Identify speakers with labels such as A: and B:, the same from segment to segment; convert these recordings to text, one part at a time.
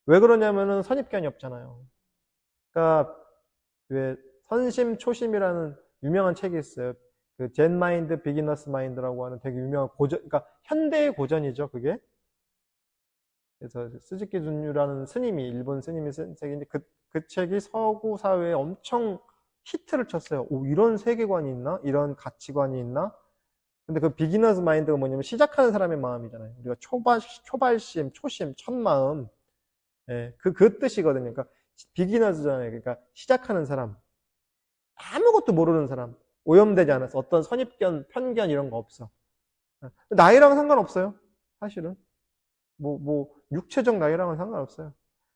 A: 왜 그러냐면은 선입견이 없잖아요. 그러니까 왜 선심초심이라는 유명한 책이 있어요. 그 젠 마인드, 비기너스 마인드라고 하는 되게 유명한 고전, 그러니까 현대의 고전이죠, 그게. 그래서 스즈키 준유라는 스님이, 일본 스님이 쓴 책인데 그 책이 서구 사회에 엄청 히트를 쳤어요. 오, 이런 세계관이 있나? 이런 가치관이 있나? 근데 그 비기너스 마인드가 뭐냐면 시작하는 사람의 마음이잖아요. 우리가 초발심, 초심, 첫 마음. 예, 그 뜻이거든요. 그러니까 비기너즈잖아요. 그러니까 시작하는 사람. 아무것도 모르는 사람. 오염되지 않아서 어떤 선입견, 편견 이런 거 없어. 예. 나이랑은 상관없어요. 사실은. 육체적 나이랑은 상관없어요.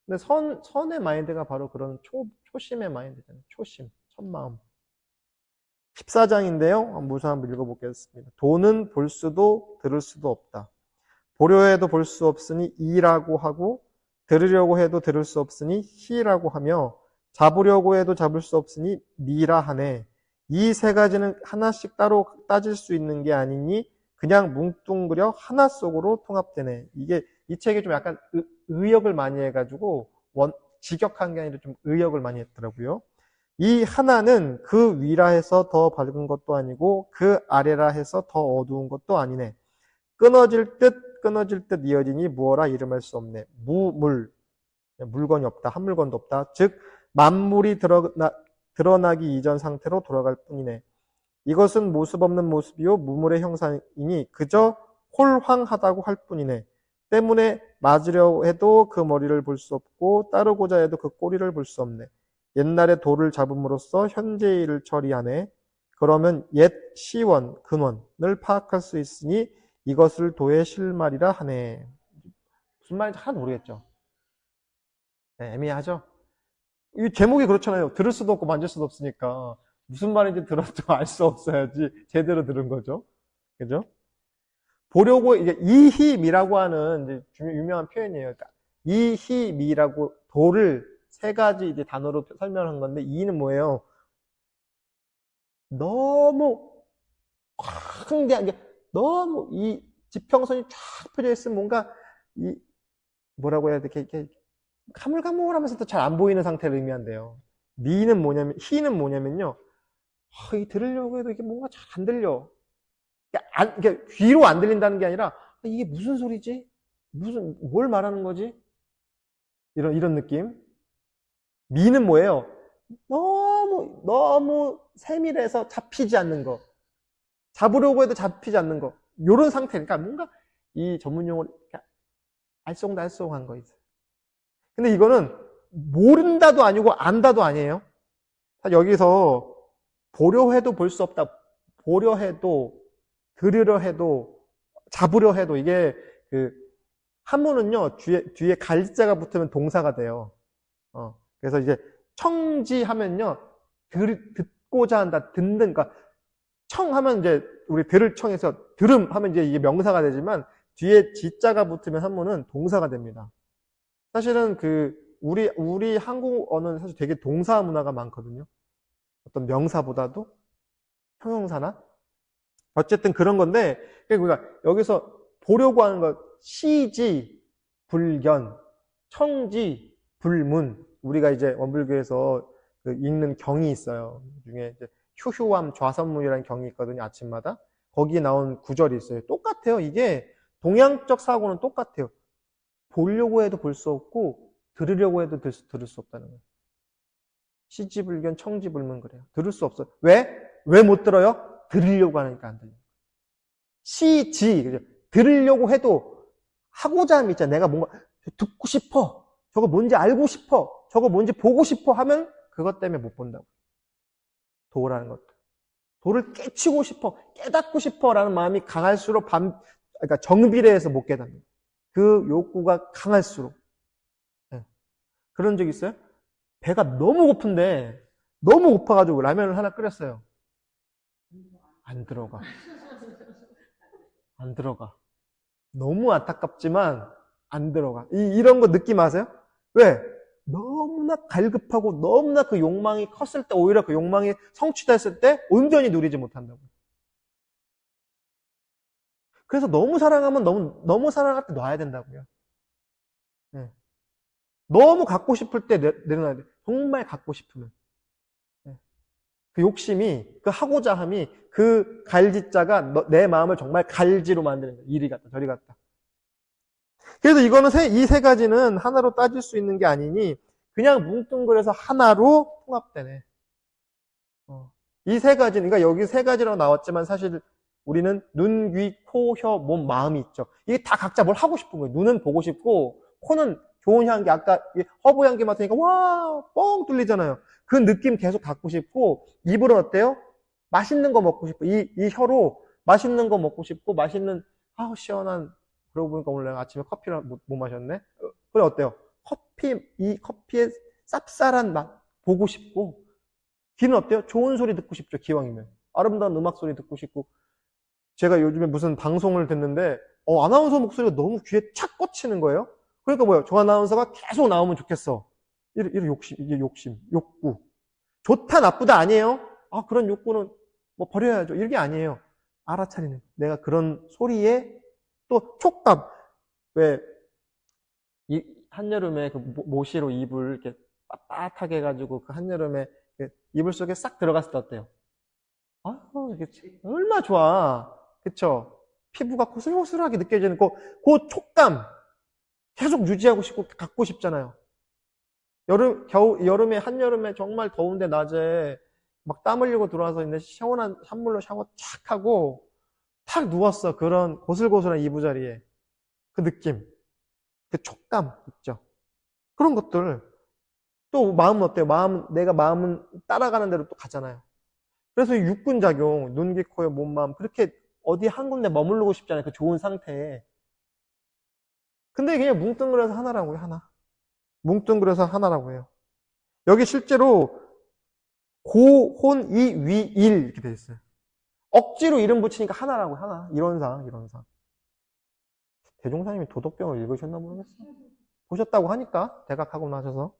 A: 근데 선의 마인드가 바로 그런 초심의 마인드잖아요. 초심, 첫 마음. 14장인데요. 무사 한번 읽어보겠습니다. 돈은 볼 수도 들을 수도 없다. 보려 해도 볼 수 없으니 이라고 하고 들으려고 해도 들을 수 없으니 희라고 하며 잡으려고 해도 잡을 수 없으니 미라 하네. 이 세 가지는 하나씩 따로 따질 수 있는 게 아니니 그냥 뭉뚱그려 하나 속으로 통합되네. 이 책이 좀 약간 의역을 많이 해가지고 직역한 게 아니라 좀 의역을 많이 했더라고요. 이 하나는 그 위라 해서 더 밝은 것도 아니고 그 아래라 해서 더 어두운 것도 아니네. 끊어질 듯 이어지니 무어라 이름할 수 없네. 물건이 없다. 한 물건도 없다. 즉 만물이 드러나기 이전 상태로 돌아갈 뿐이네. 이것은 모습 없는 모습이요 무물의 형상이니 그저 홀황하다고 할 뿐이네. 때문에 맞으려 해도 그 머리를 볼 수 없고 따르고자 해도 그 꼬리를 볼 수 없네. 옛날에 돌을 잡음으로써 현재의 일을 처리하네. 그러면 옛 시원, 근원을 파악할 수 있으니 이것을 도의 실말이라 하네. 무슨 말인지 하나도 모르겠죠? 네, 애매하죠? 이 제목이 그렇잖아요. 들을 수도 없고 만질 수도 없으니까 무슨 말인지 들어도 알 수 없어야지 제대로 들은 거죠. 그죠? 보려고 이제 이희미라고 하는 이제 유명한 표현이에요. 그러니까 이희미라고 도를 세 가지 이제 단어로 설명한 건데 이는 뭐예요? 너무 광대한 게 너무 이 지평선이 쫙 펴져 있으면 뭔가 이 뭐라고 해야 돼? 이렇게 가물가물하면서도 잘 안 보이는 상태를 의미한대요. 희는 뭐냐면요. 이 들으려고 해도 이게 뭔가 잘 안 들려. 이게 귀로 안 들린다는 게 아니라 이게 무슨 소리지? 뭘 말하는 거지? 이런 느낌. 미는 뭐예요? 너무 세밀해서 잡히지 않는 거. 잡으려고 해도 잡히지 않는 거. 요런 상태니까 뭔가 이 전문 용어로 알쏭달쏭한 거 있어요. 근데 이거는 모른다도 아니고 안다도 아니에요. 여기서 보려 해도 볼 수 없다. 보려 해도 들으려 해도 잡으려 해도 이게 그 한문은요 뒤에 갈자가 붙으면 동사가 돼요. 그래서 이제 청지하면요 듣고자 한다, 듣는, 그러니까 청하면 이제 우리 들을 청해서 들음 하면 이제 이게 명사가 되지만 뒤에 지자가 붙으면 한문은 동사가 됩니다. 사실은 우리 한국어는 사실 되게 동사 문화가 많거든요. 어떤 명사보다도 형용사나 어쨌든 그런 건데 그러니까 여기서 보려고 하는 것 시지 불견 청지 불문 우리가 이제 원불교에서 읽는 경이 있어요. 그 중에 이제 휴휴함 좌선문이라는 경이 있거든요. 아침마다 거기에 나온 구절이 있어요. 똑같아요. 이게 동양적 사고는 똑같아요. 보려고 해도 볼 수 없고 들으려고 해도 들을 수 없다는 거예요. 시지불견 청지불문 그래요. 들을 수 없어요. 왜? 왜 못 들어요? 들으려고 하니까 안 들려요. 시지 그죠? 들으려고 해도 하고자 함이 있잖아. 내가 뭔가 듣고 싶어. 저거 뭔지 알고 싶어. 저거 뭔지 보고 싶어 하면 그것 때문에 못 본다고. 도라는 것도. 도를 깨치고 싶어, 깨닫고 싶어라는 마음이 강할수록 그러니까 정비례해서 못 깨닫는. 그 욕구가 강할수록. 네. 그런 적 있어요? 배가 너무 고픈데 너무 고파가지고 라면을 하나 끓였어요. 안 들어가. 안 들어가. 너무 안타깝지만 안 들어가. 이런 거 느낌 아세요? 왜? 너무나 갈급하고 너무나 그 욕망이 컸을 때 오히려 그 욕망이 성취됐을 때 온전히 누리지 못한다고. 그래서 너무 사랑하면 너무 사랑할 때 놔야 된다고요. 네. 너무 갖고 싶을 때 내려놔야 돼. 정말 갖고 싶으면. 그 욕심이, 그 하고자 함이, 그 갈지자가 내 마음을 정말 갈지로 만드는 거야. 이리 갔다, 저리 갔다. 그래서 이거는 이 세 가지는 하나로 따질 수 있는 게 아니니, 그냥 뭉뚱그려서 하나로 통합되네. 이 세 가지, 그러니까 여기 세 가지라고 나왔지만 사실 우리는 눈, 귀, 코, 혀, 몸, 마음이 있죠. 이게 다 각자 뭘 하고 싶은 거예요. 눈은 보고 싶고, 코는 좋은 향기, 아까 허브 향기 맡으니까 와, 뻥 뚫리잖아요. 그 느낌 계속 갖고 싶고, 입으로 어때요? 맛있는 거 먹고 싶고, 이 혀로 맛있는 거 먹고 싶고, 맛있는, 아우, 시원한, 그러고 보니까 오늘 내가 아침에 커피를 못 마셨네? 그래, 어때요? 이 커피의 쌉쌀한 맛 보고 싶고, 귀는 어때요? 좋은 소리 듣고 싶죠, 기왕이면. 아름다운 음악 소리 듣고 싶고. 제가 요즘에 무슨 방송을 듣는데, 아나운서 목소리가 너무 귀에 착 꽂히는 거예요? 그러니까 뭐예요? 저 아나운서가 계속 나오면 좋겠어. 이게 욕심, 욕구. 좋다, 나쁘다 아니에요? 그런 욕구는 뭐 버려야죠. 이게 아니에요. 알아차리는. 내가 그런 소리에 또 촉감. 왜, 한여름에 그 모시로 이불 이렇게 빳빳하게 해가지고 그 한여름에 이불 속에 싹 들어갔을 때 어때요? 이게 얼마나 좋아. 그쵸? 피부가 고슬고슬하게 느껴지는 그 촉감. 계속 유지하고 싶고 갖고 싶잖아요. 여름에, 한여름에 정말 더운데 낮에 막 땀 흘리고 들어와서 있는데 시원한 찬물로 샤워 착 하고 탁 누웠어. 그런 고슬고슬한 이부자리에. 그 느낌. 그 촉감 있죠. 그런 것들. 또 마음은 어때요? 내가 마음은 따라가는 대로 또 가잖아요. 그래서 육군작용, 눈, 귀, 코, 몸, 마음. 그렇게 어디 한 군데 머무르고 싶잖아요. 그 좋은 상태에. 근데 그냥 뭉뚱그려서 하나라고요, 하나. 뭉뚱그려서 하나라고 해요. 여기 실제로 고, 혼, 이, 위, 일 이렇게 돼 있어요. 억지로 이름 붙이니까 하나라고 하나. 이론상. 대종사님이 도덕경을 읽으셨나 모르겠어요. 보셨다고 하니까 대각하고 나셔서.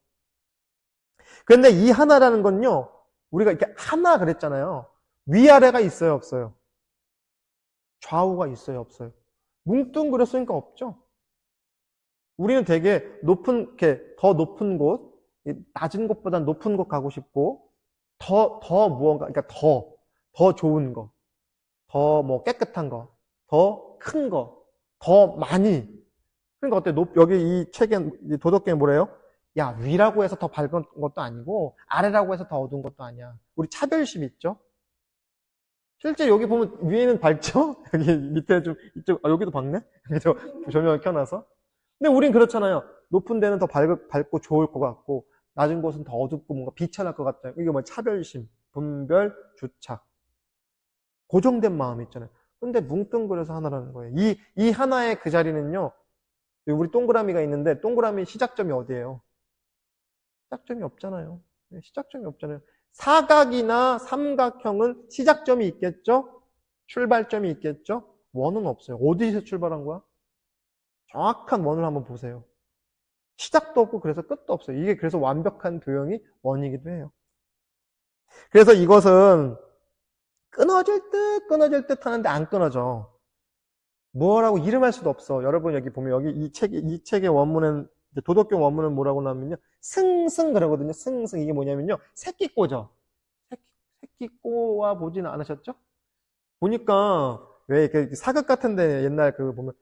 A: 그런데 이 하나라는 건요. 우리가 이렇게 하나 그랬잖아요. 위아래가 있어요, 없어요? 좌우가 있어요, 없어요? 뭉뚱그렸으니까 없죠. 우리는 되게 더 높은 곳, 낮은 곳보다 높은 곳 가고 싶고, 더 무언가, 그러니까 더 좋은 거, 더 뭐 깨끗한 거, 더 큰 거, 더 많이. 그러니까 어때? 여기 이 책에, 도덕경에 뭐래요? 야, 위라고 해서 더 밝은 것도 아니고, 아래라고 해서 더 어두운 것도 아니야. 우리 차별심 있죠? 실제 여기 보면 위에는 밝죠? 여기 밑에 좀, 여기도 밝네? 여기도 조명을 켜놔서. 근데 우린 그렇잖아요. 높은 데는 더 밝고 좋을 것 같고, 낮은 곳은 더 어둡고 뭔가 비천할 것 같잖아요. 이게 뭐 차별심, 분별, 주착. 고정된 마음이 있잖아요. 근데 뭉뚱그려서 하나라는 거예요. 이 하나의 그 자리는요, 우리 동그라미가 있는데, 동그라미 시작점이 어디예요? 시작점이 없잖아요. 시작점이 없잖아요. 사각이나 삼각형은 시작점이 있겠죠? 출발점이 있겠죠? 원은 없어요. 어디서 출발한 거야? 정확한 원을 한번 보세요. 시작도 없고 그래서 끝도 없어요. 이게 그래서 완벽한 교형이 원이기도 해요. 그래서 이것은 끊어질 듯 하는데 안 끊어져. 뭐라고 이름할 수도 없어. 여러분 여기 보면 여기 이 책의 원문은 도덕경 원문은 뭐라고 나오면요. 승승 그러거든요. 승승 이게 뭐냐면요. 새끼꼬죠. 새끼꼬아 보지는 않으셨죠? 보니까 왜 사극 같은데 옛날 그 보면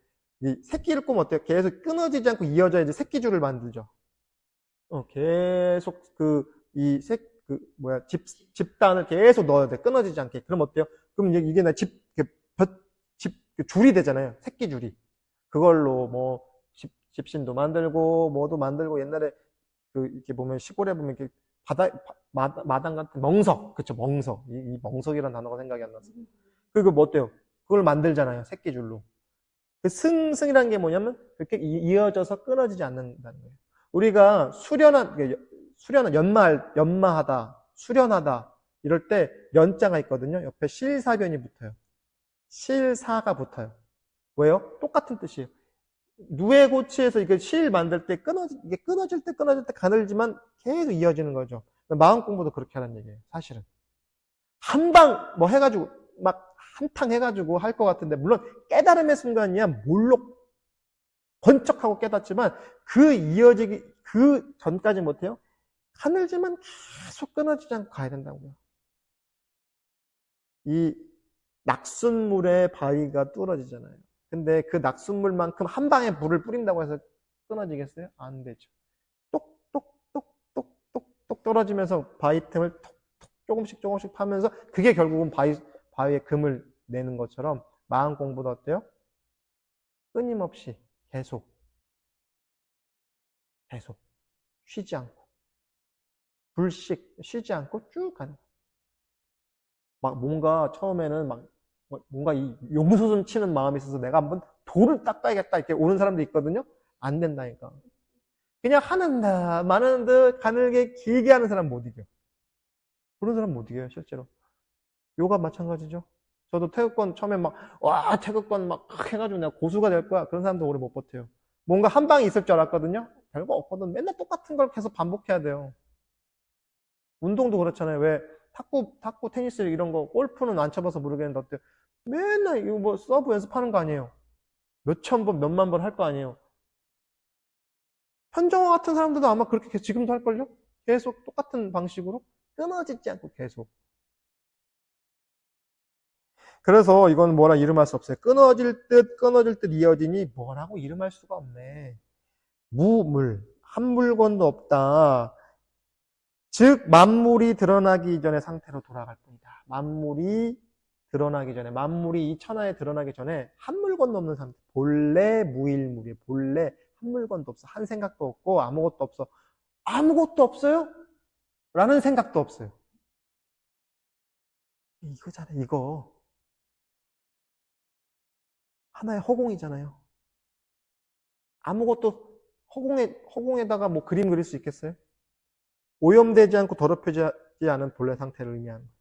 A: 이 새끼를 꼬면 어때요? 계속 끊어지지 않고 이어져 이제 새끼줄을 만들죠. 계속 집단을 계속 넣어야 돼. 끊어지지 않게. 그럼 어때요? 그럼 이게 줄이 되잖아요. 새끼줄이. 그걸로 뭐 집신도 만들고 뭐도 만들고 옛날에 이렇게 보면 시골에 보면 이렇게 마당 같은 멍석. 그쵸, 멍석. 이 멍석이라는 단어가 생각이 안 났어요. 그거 뭐 어때요? 그걸 만들잖아요. 새끼줄로. 그 승승이라는 게 뭐냐면 그렇게 이어져서 끊어지지 않는다는 거예요. 우리가 연마하다, 수련하다 이럴 때 연자가 있거든요. 옆에 실사변이 붙어요. 실사가 붙어요. 왜요? 똑같은 뜻이에요. 누에고치에서 이게 실 만들 때 이게 끊어질 때 가늘지만 계속 이어지는 거죠. 마음 공부도 그렇게 하는 얘기예요. 사실은. 한방 뭐 해가지고 막 한탕 해가지고 할 것 같은데 물론 깨달음의 순간이야 몰록 번쩍하고 깨닫지만 그 전까지 못해요. 가늘지만 계속 끊어지지 않고 가야 된다고요. 이 낙순물에 바위가 뚫어지잖아요. 근데 그 낙순물만큼 한 방에 물을 뿌린다고 해서 끊어지겠어요? 안 되죠. 똑똑똑똑똑똑 떨어지면서 바위 틈을 톡톡 조금씩 파면서 그게 결국은 바위의 금을 내는 것처럼 마음 공부도 어때요? 끊임없이 계속 쉬지 않고 불식 쉬지 않고 쭉 가는 거예요. 막 뭔가 처음에는 막 뭔가 이 용솟음 치는 마음이 있어서 내가 한번 돌을 닦아야겠다 이렇게 오는 사람도 있거든요. 안 된다니까. 그냥 하는 듯 마는 듯 가늘게 길게 하는 사람 못 이겨. 그런 사람 못 이겨요 실제로. 요가 마찬가지죠. 저도 태극권 처음에 태극권 막 해가지고 내가 고수가 될 거야. 그런 사람도 오래 못 버텨요. 뭔가 한 방이 있을 줄 알았거든요. 별거 없거든. 맨날 똑같은 걸 계속 반복해야 돼요. 운동도 그렇잖아요. 왜 탁구, 테니스 이런 거, 골프는 안 쳐봐서 모르겠는데 어때요? 맨날 이거 뭐 서브 연습하는 거 아니에요? 몇천 번, 몇만 번 할 거 아니에요? 현정화 같은 사람들도 아마 그렇게 지금도 할걸요? 계속 똑같은 방식으로 끊어지지 않고 계속. 그래서 이건 뭐라 이름할 수 없어요. 끊어질 듯 이어지니 뭐라고 이름할 수가 없네. 무물, 한 물건도 없다. 즉 만물이 드러나기 전의 상태로 돌아갈 뿐이다. 만물이 드러나기 전에, 만물이 이 천하에 드러나기 전에 한 물건도 없는 상태. 본래 무일물이에요. 본래 한 물건도 없어. 한 생각도 없고 아무것도 없어. 아무것도 없어요? 라는 생각도 없어요. 이거잖아요. 이거. 하나의 허공이잖아요. 아무것도 허공에다가 뭐 그림 그릴 수 있겠어요? 오염되지 않고 더럽혀지지 않은 본래 상태를 의미하는 거예요.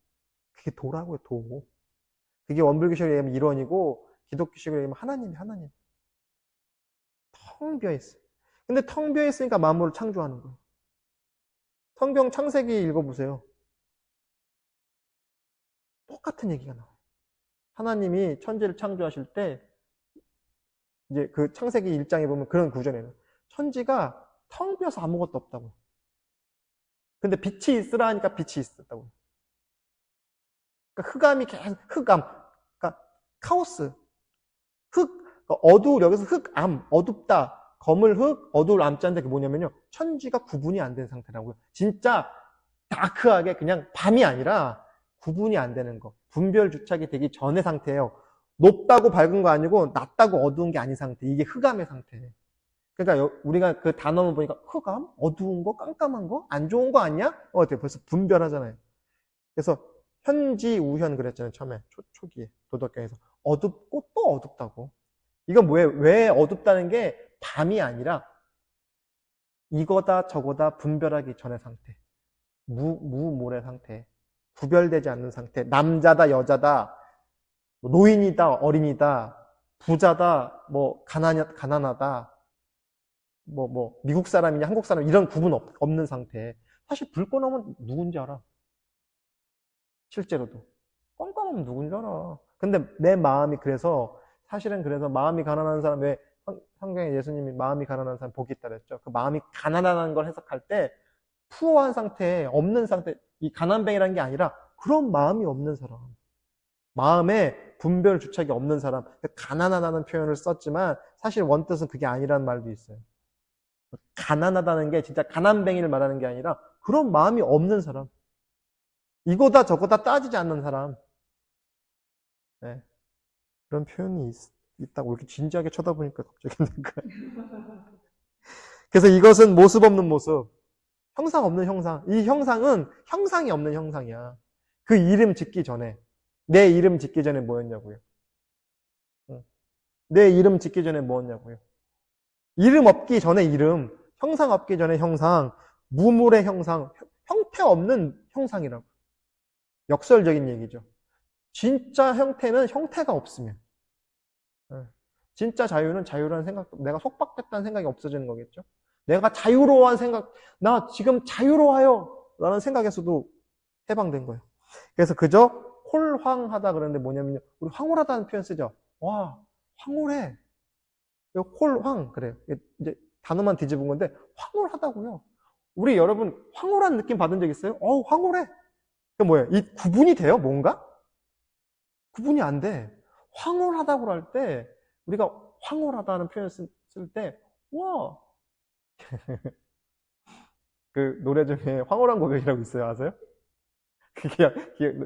A: 그게 도라고요, 도. 그게 원불교식으로 얘기하면 일원이고 기독교식으로 얘기하면 하나님. 텅 비어있어요. 근데 텅 비어있으니까 만물을 창조하는 거예요. 성경 창세기 읽어보세요. 똑같은 얘기가 나와요. 하나님이 천지를 창조하실 때 이제 그 창세기 1장에 보면 그런 구절이에요. 천지가 텅 비어서 아무것도 없다고. 근데 빛이 있으라 하니까 빛이 있었다고. 그러니까 흑암이 계속 그러니까 카오스. 여기서 흑암, 어둡다. 검을 흑, 어두울 암자인데 그게 뭐냐면요. 천지가 구분이 안 된 상태라고요. 진짜 다크하게 그냥 밤이 아니라 구분이 안 되는 거. 분별 주착이 되기 전의 상태예요. 높다고 밝은 거 아니고 낮다고 어두운 게 아닌 상태. 이게 흑암의 상태예요. 그러니까 우리가 그 단어만 보니까 흑암? 어두운 거? 깜깜한 거? 안 좋은 거 아니야? 벌써 분별하잖아요. 그래서 현지 우현 그랬잖아요. 처음에 초기에 도덕경에서 어둡고 또 어둡다고. 이건 뭐예요? 왜 어둡다는 게 밤이 아니라 이거다 저거다 분별하기 전의 상태. 무물의 상태. 구별되지 않는 상태. 남자다 여자다. 노인이다 어린이다. 부자다 가난하다. 미국 사람이냐 한국 사람 이런 구분 없는 상태. 사실 불 꺼놓으면 누군지 알아. 실제로도. 깜깜하면 누군지 알아. 근데 내 마음이 사실은 마음이 가난한 사람, 왜 성경에 예수님이 마음이 가난한 사람 복이 있다 그랬죠. 그 마음이 가난하다는 걸 해석할 때 푸어한 상태, 없는 상태, 이 가난뱅이라는 게 아니라 그런 마음이 없는 사람. 마음에 분별 주착이 없는 사람. 가난하다는 표현을 썼지만 사실 원뜻은 그게 아니라는 말도 있어요. 가난하다는 게 진짜 가난뱅이를 말하는 게 아니라 그런 마음이 없는 사람. 이거다 저거다 따지지 않는 사람. 네. 그런 표현이 있다고 이렇게 진지하게 쳐다보니까 갑자기 그래서 이것은 모습 없는 모습, 형상 없는 형상. 이 형상은 형상이 없는 형상이야. 그 이름 짓기 전에, 내 이름 짓기 전에 뭐였냐고요. 내 이름 짓기 전에 뭐였냐고요. 이름 없기 전에 이름, 형상 없기 전에 형상, 무물의 형상, 형태 없는 형상이라고. 역설적인 얘기죠. 진짜 형태는 형태가 없으면. 진짜 자유는 자유라는 생각도, 내가 속박됐다는 생각이 없어지는 거겠죠. 내가 자유로워한 생각, 나 지금 자유로워요 라는 생각에서도 해방된 거예요. 그래서 그저 홀황하다 그러는데 뭐냐면요, 우리 황홀하다는 표현 쓰죠. 와, 황홀해. 홀황, 그래요. 이제 단어만 뒤집은 건데, 황홀하다고요. 우리 여러분, 황홀한 느낌 받은 적 있어요? 황홀해. 그 뭐예요? 이 구분이 돼요? 뭔가? 구분이 안 돼. 황홀하다고 할 때, 우리가 황홀하다는 표현을 쓸 때, 와, 그 노래 중에 황홀한 고백이라고 있어요. 아세요?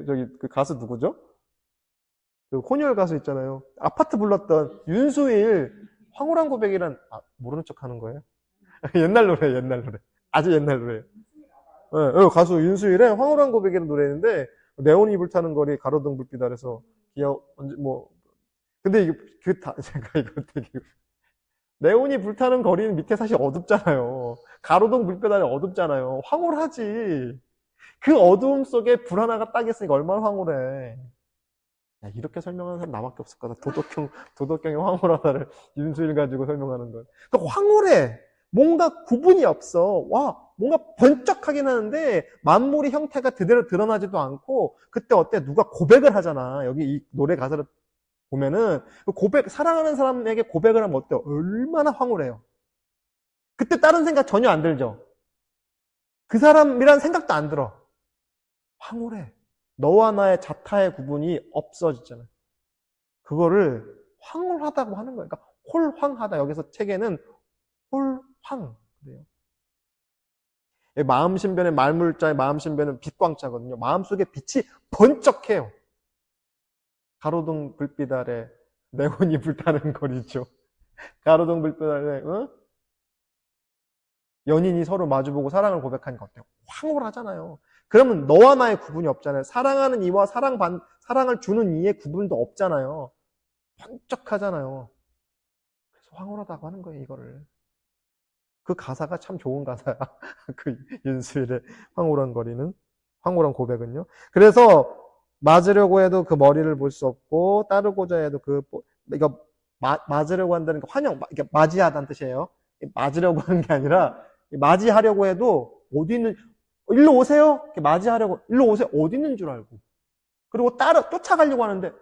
A: 저기, 그 가수 누구죠? 그 혼혈 가수 있잖아요. 아파트 불렀던 윤수일, 황홀한 고백이란, 모르는 척 하는 거예요? 옛날 노래, 옛날 노래. 아주 옛날 노래. 가수 윤수일의 황홀한 고백이라는 노래인데, 네온이 불타는 거리, 가로등 불빛 아래서, 근데 제가 이거 되게, 네온이 불타는 거리는 밑에 사실 어둡잖아요. 가로등 불빛 아래 어둡잖아요. 황홀하지. 그 어두움 속에 불 하나가 딱 있으니까 얼마나 황홀해. 야, 이렇게 설명하는 사람 나밖에 없을 거다. 도덕경의 황홀하다를 윤수일 가지고 설명하는 건. 그러니까 황홀해. 뭔가 구분이 없어. 뭔가 번쩍하긴 하는데 만물의 형태가 그대로 드러나지도 않고 그때 어때? 누가 고백을 하잖아. 여기 이 노래 가사를 보면은 사랑하는 사람에게 고백을 하면 어때요? 얼마나 황홀해요. 그때 다른 생각 전혀 안 들죠? 그 사람이란 생각도 안 들어. 황홀해. 너와 나의 자타의 구분이 없어지잖아요. 그거를 황홀하다고 하는 거예요. 그러니까 홀황하다. 여기서 책에는 홀황. 그래요. 마음신변의 말물자의 마음신변은 빛광자거든요. 마음속에 빛이 번쩍해요. 가로등 불빛 아래 네온이 불타는 거리죠. 가로등 불빛 아래 연인이 서로 마주보고 사랑을 고백하니까 어때요? 황홀하잖아요. 그러면 너와 나의 구분이 없잖아요. 사랑하는 이와 사랑을 주는 이의 구분도 없잖아요. 번쩍하잖아요. 그래서 황홀하다고 하는 거예요, 이거를. 그 가사가 참 좋은 가사야. 그 윤수일의 황홀한 거리는, 황홀한 고백은요. 그래서 맞으려고 해도 그 머리를 볼 수 없고, 따르고자 해도 이거 맞으려고 한다는 게 이게 맞이하다는 뜻이에요. 맞으려고 하는 게 아니라, 맞이하려고 해도 어디 있는, 일로 오세요? 이렇게 맞이하려고, 일로 오세요? 어디 있는 줄 알고. 그리고 쫓아가려고 하는데,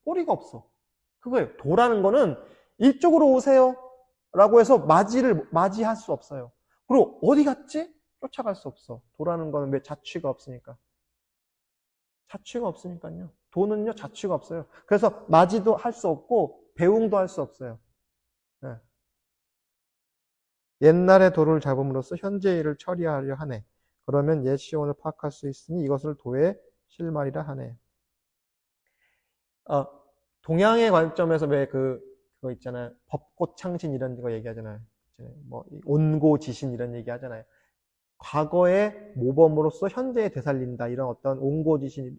A: 꼬리가 없어. 그거예요. 도라는 거는 이쪽으로 오세요. 라고 해서 맞이할 수 없어요. 그리고 어디 갔지? 쫓아갈 수 없어. 도라는 거는 왜 자취가 없으니까. 자취가 없으니까요. 도는요, 자취가 없어요. 그래서 맞이도 할 수 없고, 배웅도 할 수 없어요. 네. 옛날의 도를 잡음으로써 현재 일을 처리하려 하네. 그러면 옛 시온을 파악할 수 있으니 이것을 도의 실말이라 하네. 동양의 관점에서 왜 그거 있잖아요. 법꽃 창신 이런 거 얘기하잖아요. 뭐 온고지신 이런 얘기 하잖아요. 과거의 모범으로서 현재에 되살린다. 이런 어떤 온고지신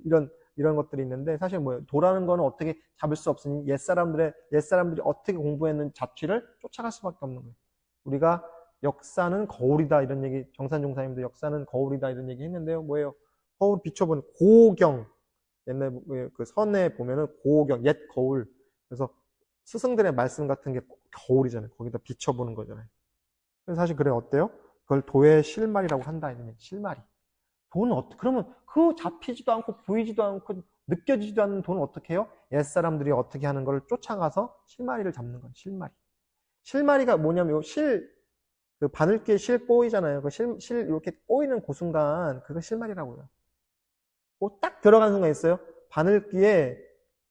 A: 이런 것들이 있는데 사실 뭐예요? 도라는 거는 어떻게 잡을 수 없으니 옛사람들이 어떻게 공부했는 자취를 쫓아갈 수밖에 없는 거예요. 우리가 역사는 거울이다 이런 얘기 정산종사님도 역사는 거울이다 이런 얘기 했는데요. 뭐예요? 거울 비춰보는 고경 옛날 그 선에 보면은 고경 옛 거울 그래서 스승들의 말씀 같은 게 거울이잖아요. 거기다 비춰보는 거잖아요. 그래서 사실 그래 어때요? 그걸 도의 실말이라고 한다 이런 얘기. 실말이. 돈은 그러면 그 잡히지도 않고 보이지도 않고 느껴지지도 않는 돈은 어떻게 해요? 옛사람들이 어떻게 하는 걸 쫓아가서 실마리를 잡는 거예요. 실마리. 실마리가 뭐냐면 그 바늘귀에 실 꼬이잖아요. 그 실 이렇게 꼬이는 그 순간 그거 실마리라고요. 딱 들어가는 순간 있어요. 바늘귀에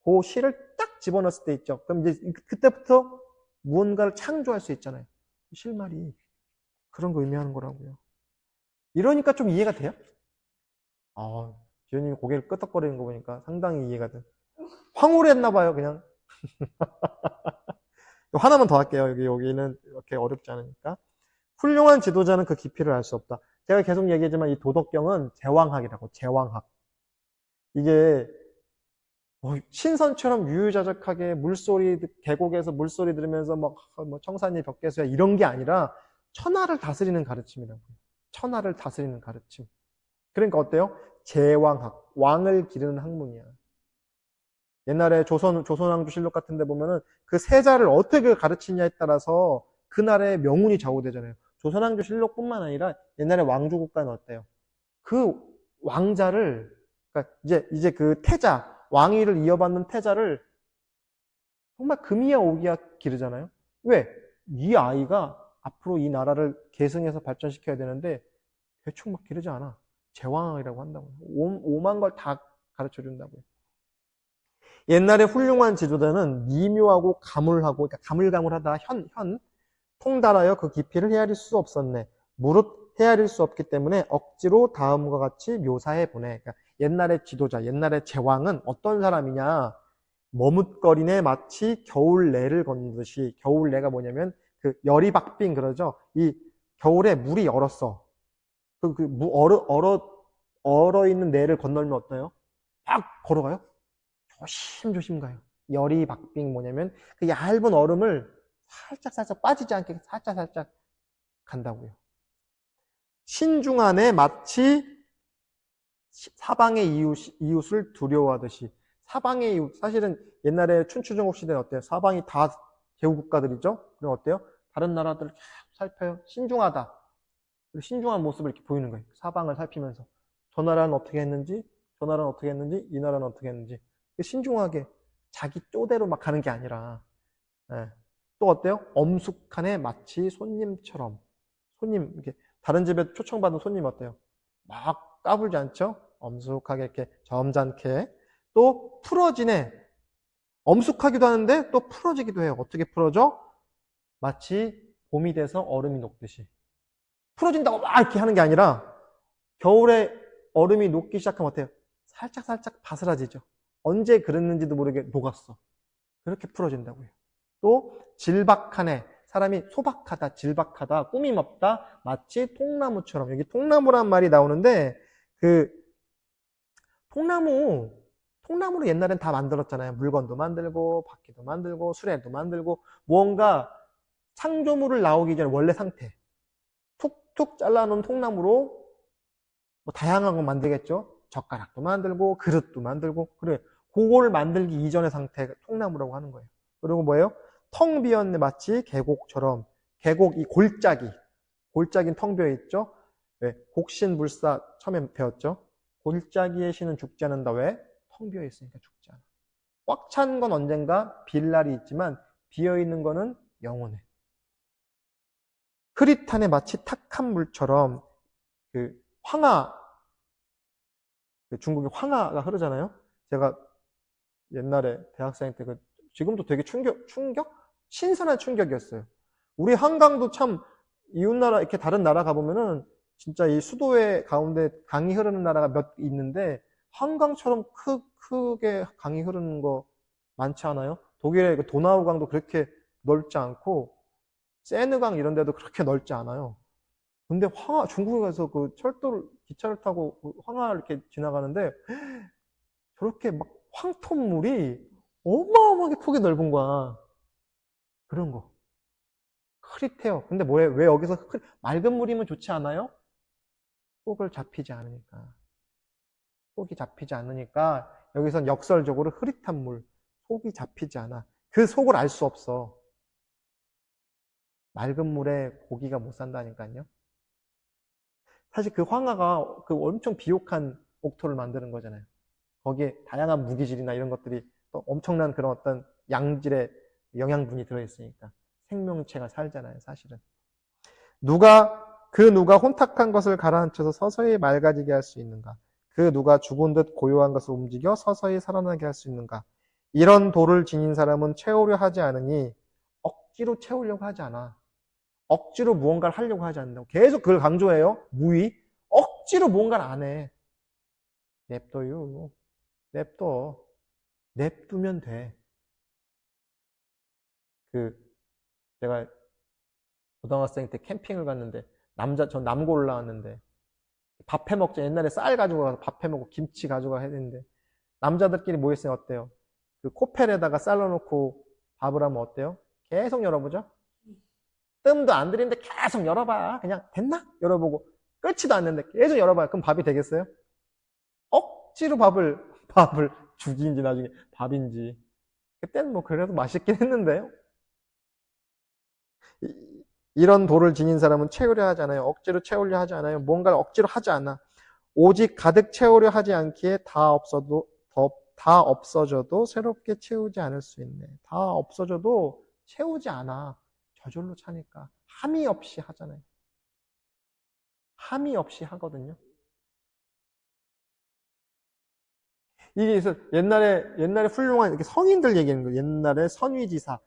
A: 그 실을 딱 집어넣었을 때 있죠. 그럼 이제 그때부터 무언가를 창조할 수 있잖아요. 실마리. 그런 거 의미하는 거라고요. 이러니까 좀 이해가 돼요? 지현님이 고개를 끄덕거리는 거 보니까 상당히 이해가 돼. 황홀했나봐요, 그냥. 하나만 더 할게요. 여기는 이렇게 어렵지 않으니까. 훌륭한 지도자는 그 깊이를 알 수 없다. 제가 계속 얘기하지만 이 도덕경은 제왕학이라고, 제왕학. 이게 신선처럼 유유자적하게 계곡에서 물소리 들으면서 뭐 청산리 벽계수야 이런 게 아니라 천하를 다스리는 가르침이라고요. 천하를 다스리는 가르침. 그러니까 어때요? 제왕학, 왕을 기르는 학문이야. 옛날에 조선왕조실록 같은 데 보면은 그 세자를 어떻게 가르치냐에 따라서 그날의 명운이 좌우되잖아요. 조선왕조실록뿐만 아니라 옛날에 왕조국가는 어때요? 그 왕자를, 그러니까 이제 그 태자, 왕위를 이어받는 태자를 정말 금이야 오기야 기르잖아요. 왜? 이 아이가 앞으로 이 나라를 계승해서 발전시켜야 되는데 대충 막 기르지 않아. 제왕이라고 한다고요. 오만 걸 다 가르쳐 준다고요. 옛날에 훌륭한 지도자는 미묘하고 가물하고, 그러니까 가물가물하다, 통달하여 그 깊이를 헤아릴 수 없었네. 무릇 헤아릴 수 없기 때문에 억지로 다음과 같이 묘사해 보내. 그러니까 옛날의 지도자, 옛날의 제왕은 어떤 사람이냐? 머뭇거리네 마치 겨울내를 걷듯이. 겨울내가 뭐냐면 그 열이박빙 그러죠. 이 겨울에 물이 얼었어. 얼어 있는 내를 건널면 어때요? 막 걸어가요? 조심조심 가요. 열이박빙 뭐냐면 그 얇은 얼음을 살짝 빠지지 않게 살짝 간다고요. 신중하네 마치 사방의 이웃을 두려워하듯이. 사방의 이웃, 사실은 옛날에 춘추전국 시대는 어때요? 사방이 다 제후국가들이죠? 그럼 어때요? 다른 나라들을 계속 살펴요. 신중하다. 신중한 모습을 이렇게 보이는 거예요. 사방을 살피면서. 저 나라는 어떻게 했는지, 저 나라는 어떻게 했는지, 이 나라는 어떻게 했는지. 신중하게 자기 쪼대로 막 가는 게 아니라. 예. 또 어때요? 엄숙하네 마치 손님처럼. 손님, 이렇게 다른 집에 초청받은 손님 어때요? 막 까불지 않죠? 엄숙하게 이렇게 점잖게. 또 풀어지네. 엄숙하기도 하는데 또 풀어지기도 해요. 어떻게 풀어져? 마치 봄이 돼서 얼음이 녹듯이. 풀어진다고 막 이렇게 하는 게 아니라 겨울에 얼음이 녹기 시작하면 어때요? 살짝 바스라지죠. 언제 그랬는지도 모르게 녹았어. 그렇게 풀어진다고요. 또 질박하네. 사람이 소박하다, 질박하다, 꾸밈 없다, 마치 통나무처럼. 여기 통나무란 말이 나오는데 그 통나무로 옛날엔 다 만들었잖아요. 물건도 만들고 바퀴도 만들고 수레도 만들고 무언가 창조물을 나오기 전에 원래 상태 툭툭 잘라놓은 통나무로 뭐 다양한 거 만들겠죠. 젓가락도 만들고 그릇도 만들고 그래. 그거를 만들기 이전의 상태가 통나무라고 하는 거예요. 그리고 뭐예요? 텅 비었네 마치 계곡처럼. 계곡 이 골짜기는 텅 비어 있죠. 네, 곡신불사 처음에 배웠죠. 골짜기의 신은 죽지 않는다. 왜? 텅 비어 있으니까 죽지 않아. 꽉 찬 건 언젠가 빌 날이 있지만 비어 있는 거는 영원해. 흐릿하네 마치 탁한 물처럼. 그 황하, 중국에 황하가 흐르잖아요. 제가 옛날에 대학생 때 지금도 되게 충격? 신선한 충격이었어요. 우리 한강도 참 이웃나라 이렇게 다른 나라 가보면은 진짜 이 수도의 가운데 강이 흐르는 나라가 몇 있는데 한강처럼 크게 강이 흐르는 거 많지 않아요? 독일의 그 도나우강도 그렇게 넓지 않고 세느강 이런 데도 그렇게 넓지 않아요. 근데 중국에 가서 그 기차를 타고 황하를 이렇게 지나가는데 저렇게 막 황토물이 어마어마하게 폭이 넓은 거야. 그런 거. 흐릿해요. 근데 왜 여기서 맑은 물이면 좋지 않아요? 속을 잡히지 않으니까. 속이 잡히지 않으니까 여기선 역설적으로 흐릿한 물, 속이 잡히지 않아. 그 속을 알 수 없어. 맑은 물에 고기가 못 산다니까요. 사실 그 황하가 그 엄청 비옥한 옥토를 만드는 거잖아요. 거기에 다양한 무기질이나 이런 것들이 또 엄청난 그런 어떤 양질의 영양분이 들어있으니까 생명체가 살잖아요, 사실은. 누가 혼탁한 것을 가라앉혀서 서서히 맑아지게 할 수 있는가? 그 누가 죽은 듯 고요한 것을 움직여 서서히 살아나게 할 수 있는가? 이런 도를 지닌 사람은 채우려 하지 않으니 억지로 채우려고 하지 않아. 억지로 무언가를 하려고 하지 않는다고. 계속 그걸 강조해요. 무의. 억지로 무언가를 안 해. 냅둬요. 냅두면 돼. 제가 고등학생 때 캠핑을 갔는데, 전 남고 올라왔는데, 밥 해 먹자. 옛날에 쌀 가지고 가서 밥 해 먹고 김치 가지고 가야 했는데, 남자들끼리 모였으면 어때요? 그 코펠에다가 쌀 넣어놓고 밥을 하면 어때요? 계속 열어보죠? 뜸도 안 들이는데 계속 열어봐. 그냥 됐나? 열어보고. 끓지도 않는데 계속 열어봐요. 그럼 밥이 되겠어요? 억지로 밥을 죽인지 나중에 밥인지. 그때는 뭐 그래도 맛있긴 했는데요. 이런 도를 지닌 사람은 채우려 하지 않아요. 억지로 채우려 하지 않아요. 뭔가를 억지로 하지 않아. 오직 가득 채우려 하지 않기에 다 없어져도 새롭게 채우지 않을 수 있네. 다 없어져도 채우지 않아. 저절로 차니까 함이 없이 하잖아요. 함이 없이 하거든요. 이게 그래서 옛날에 훌륭한 이렇게 성인들 얘기하는 거예요. 옛날에 선위지사.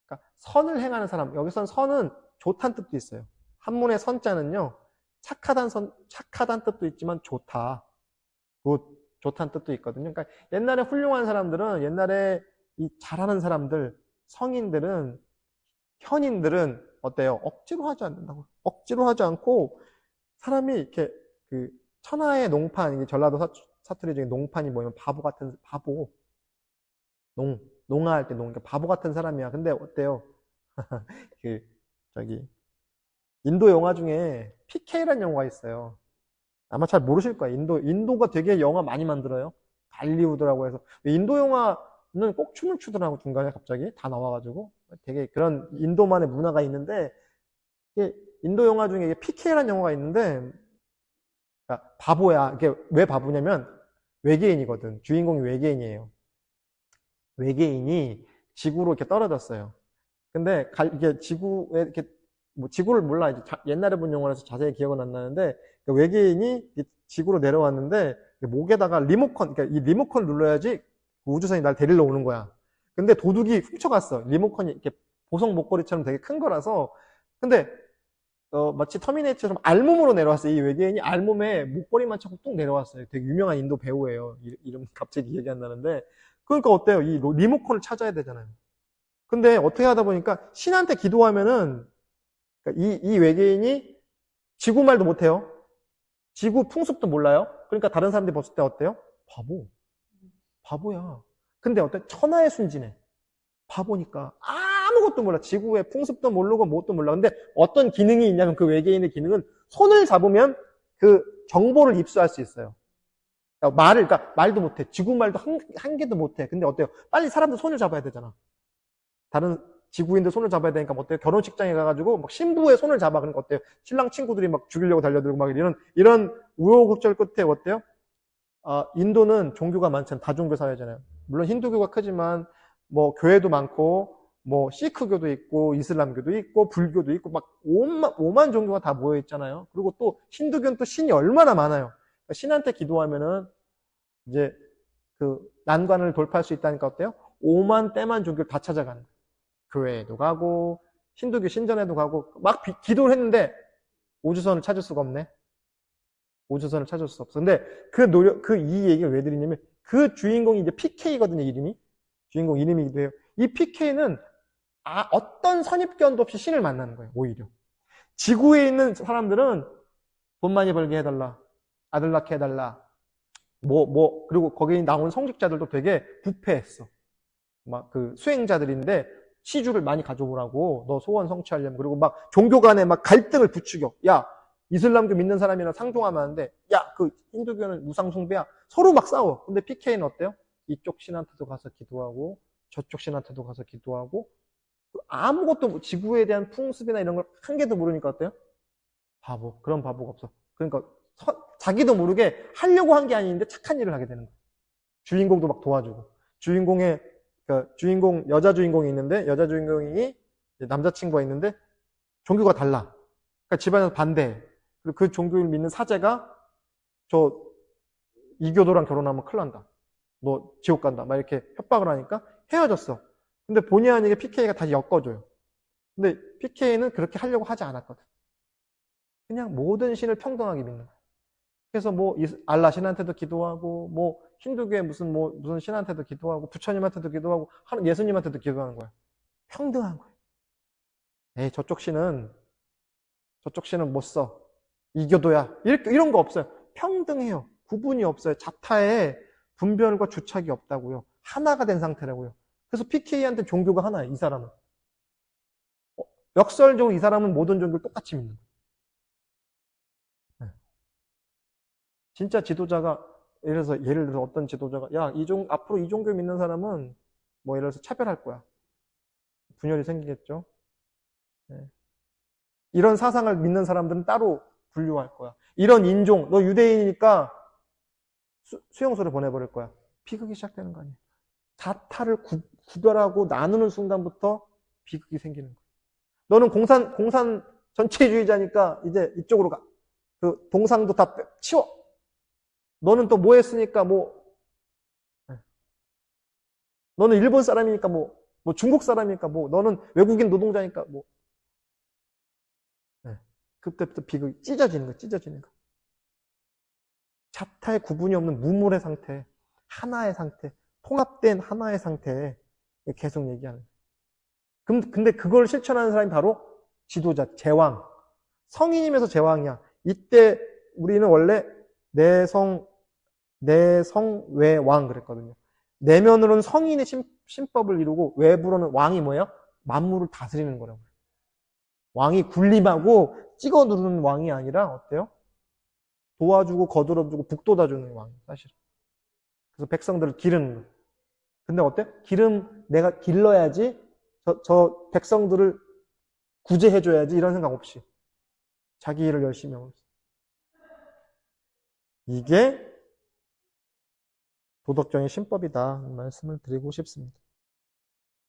A: 그러니까 선을 행하는 사람. 여기선 선은 좋다는 뜻도 있어요. 한문의 선자는요. 착하다는 뜻도 있지만 좋다. 좋다는 뜻도 있거든요. 그러니까 옛날에 훌륭한 사람들은 옛날에 이 잘하는 사람들, 성인들은 현인들은 어때요? 억지로 하지 않는다고. 억지로 하지 않고 사람이 이렇게 그 천하의 농판, 이게 전라도 사투리 중에 농판이 뭐냐면 바보. 농아할 때 그러니까 바보 같은 사람이야. 근데 어때요? 그 저기 인도 영화 중에 PK라는 영화가 있어요. 아마 잘 모르실 거예요. 인도가 되게 영화 많이 만들어요. 발리우드라고 해서. 인도 영화는 꼭 춤을 추더라고, 중간에 갑자기. 다 나와가지고. 되게 그런 인도만의 문화가 있는데, 인도 영화 중에 PK라는 영화가 있는데, 그러니까 바보야. 이게 왜 바보냐면, 외계인이거든. 주인공이 외계인이에요. 외계인이 지구로 이렇게 떨어졌어요. 근데, 이게 지구에 이렇게 뭐 지구를 몰라. 이제 옛날에 본 영화라서 자세히 기억은 안 나는데 외계인이 지구로 내려왔는데 목에다가 리모컨, 그러니까 이 리모컨 눌러야지 우주선이 날 데리러 오는 거야. 근데 도둑이 훔쳐갔어. 리모컨이 이렇게 보석 목걸이처럼 되게 큰 거라서. 근데 마치 터미네이터처럼 알몸으로 내려왔어요. 이 외계인이 알몸에 목걸이만 차고 뚝 내려왔어요. 되게 유명한 인도 배우예요. 이름 갑자기 기억이 안 나는데. 그러니까 어때요? 이 리모컨을 찾아야 되잖아요. 근데 어떻게 하다 보니까 신한테 기도하면은 그러니까 이 외계인이 지구 말도 못해요. 지구 풍습도 몰라요. 그러니까 다른 사람들이 봤을 때 어때요? 바보야. 근데 어때? 천하의 순진해. 바보니까 아무것도 몰라. 지구의 풍습도 모르고 뭣도 몰라. 근데 어떤 기능이 있냐면 그 외계인의 기능은 손을 잡으면 그 정보를 입수할 수 있어요. 그러니까 말도 못해. 지구 말도 한 개도 못해. 근데 어때요? 빨리 사람들 손을 잡아야 되잖아. 다른 지구인들 손을 잡아야 되니까 뭐 어때요? 결혼식장에 가가지고 막 신부의 손을 잡아. 그러니까 어때요? 신랑 친구들이 막 죽이려고 달려들고 막 이런 우여곡절 끝에 어때요? 인도는 종교가 많잖아요. 다종교 사회잖아요. 물론 힌두교가 크지만 뭐 교회도 많고 뭐 시크교도 있고 이슬람교도 있고 불교도 있고 막 오만 종교가 다 모여 있잖아요. 그리고 또 힌두교는 또 신이 얼마나 많아요. 그러니까 신한테 기도하면은 이제 그 난관을 돌파할 수 있다니까 어때요? 오만 때만 종교를 다 찾아가는 거예요. 교회에도 가고 힌두교 신전에도 가고 막 기도를 했는데 우주선을 찾을 수가 없네. 우주선을 찾을 수 없어. 근데 이 얘기를 왜 드리냐면 그 주인공이 이제 PK거든요, 이름이. 주인공 이름이기도 해요. 이 PK는 어떤 선입견도 없이 신을 만나는 거예요, 오히려. 지구에 있는 사람들은 돈 많이 벌게 해달라. 아들 낳게 해달라. 그리고 거기에 나온 성직자들도 되게 부패했어. 막 그 수행자들인데 시주를 많이 가져오라고 너 소원 성취하려면. 그리고 막 종교 간에 막 갈등을 부추겨. 야, 이슬람교 믿는 사람이랑 상종하면 안 돼. 야, 그 힌두교는 무상숭배야. 서로 막 싸워. 근데 PK는 어때요? 이쪽 신한테도 가서 기도하고 저쪽 신한테도 가서 기도하고 아무것도 지구에 대한 풍습이나 이런 걸 한 개도 모르니까 어때요? 그런 바보가 없어. 그러니까 자기도 모르게 하려고 한 게 아닌데 착한 일을 하게 되는 거예요. 주인공도 막 도와주고. 여자 주인공이 있는데, 여자 주인공이 남자친구가 있는데, 종교가 달라. 그러니까 집안에서 반대해. 그리고 그 종교를 믿는 사제가, 이교도랑 결혼하면 큰일 난다. 너 지옥 간다. 막 이렇게 협박을 하니까 헤어졌어. 근데 본의 아니게 PK가 다시 엮어줘요. 근데 PK는 그렇게 하려고 하지 않았거든. 그냥 모든 신을 평등하게 믿는 거야. 그래서 뭐 알라 신한테도 기도하고 뭐 힌두교의 무슨 신한테도 기도하고 부처님한테도 기도하고 예수님한테도 기도하는 거야. 평등한 거야. 에이, 저쪽 신은 못 써. 이교도야. 이런 거 없어요. 평등해요. 구분이 없어요. 자타에 분별과 주착이 없다고요. 하나가 된 상태라고요. 그래서 PK한테 종교가 하나예요. 이 사람은. 역설적으로 이 사람은 모든 종교를 똑같이 믿는 거예요. 진짜 지도자가 예를 들어서 어떤 지도자가 앞으로 이 종교 믿는 사람은 뭐 예를 들어서 차별할 거야. 분열이 생기겠죠. 네. 이런 사상을 믿는 사람들은 따로 분류할 거야. 이런 인종, 너 유대인이니까 수용소를 보내버릴 거야. 비극이 시작되는 거 아니에요. 자타를 구별하고 나누는 순간부터 비극이 생기는 거예요. 너는 공산 전체주의자니까 이제 이쪽으로 가. 그 동상도 다 치워. 너는 또 뭐 했으니까 뭐, 너는 일본 사람이니까 뭐 중국 사람이니까 뭐, 너는 외국인 노동자니까 뭐. 그때부터 비극이 찢어지는 거, 찢어지는 거. 자타의 구분이 없는 무물의 상태, 하나의 상태, 통합된 하나의 상태에 계속 얘기하는 거예요. 근데 그걸 실천하는 사람이 바로 지도자, 제왕. 성인이면서 제왕이야. 이때 우리는 원래 내성외왕 그랬거든요. 내면으로는 성인의 신법을 이루고 외부로는 왕이 뭐예요? 만물을 다스리는 거라고. 왕이 군림하고 찍어 누르는 왕이 아니라 어때요? 도와주고 거들어주고 북돋아주는 왕이 사실. 그래서 백성들을 기르는 거예요. 근데 어때? 내가 길러야지 저 백성들을 구제해줘야지 이런 생각 없이 자기 일을 열심히 하고 있어요. 이게 도덕적인 신법이다 말씀을 드리고 싶습니다.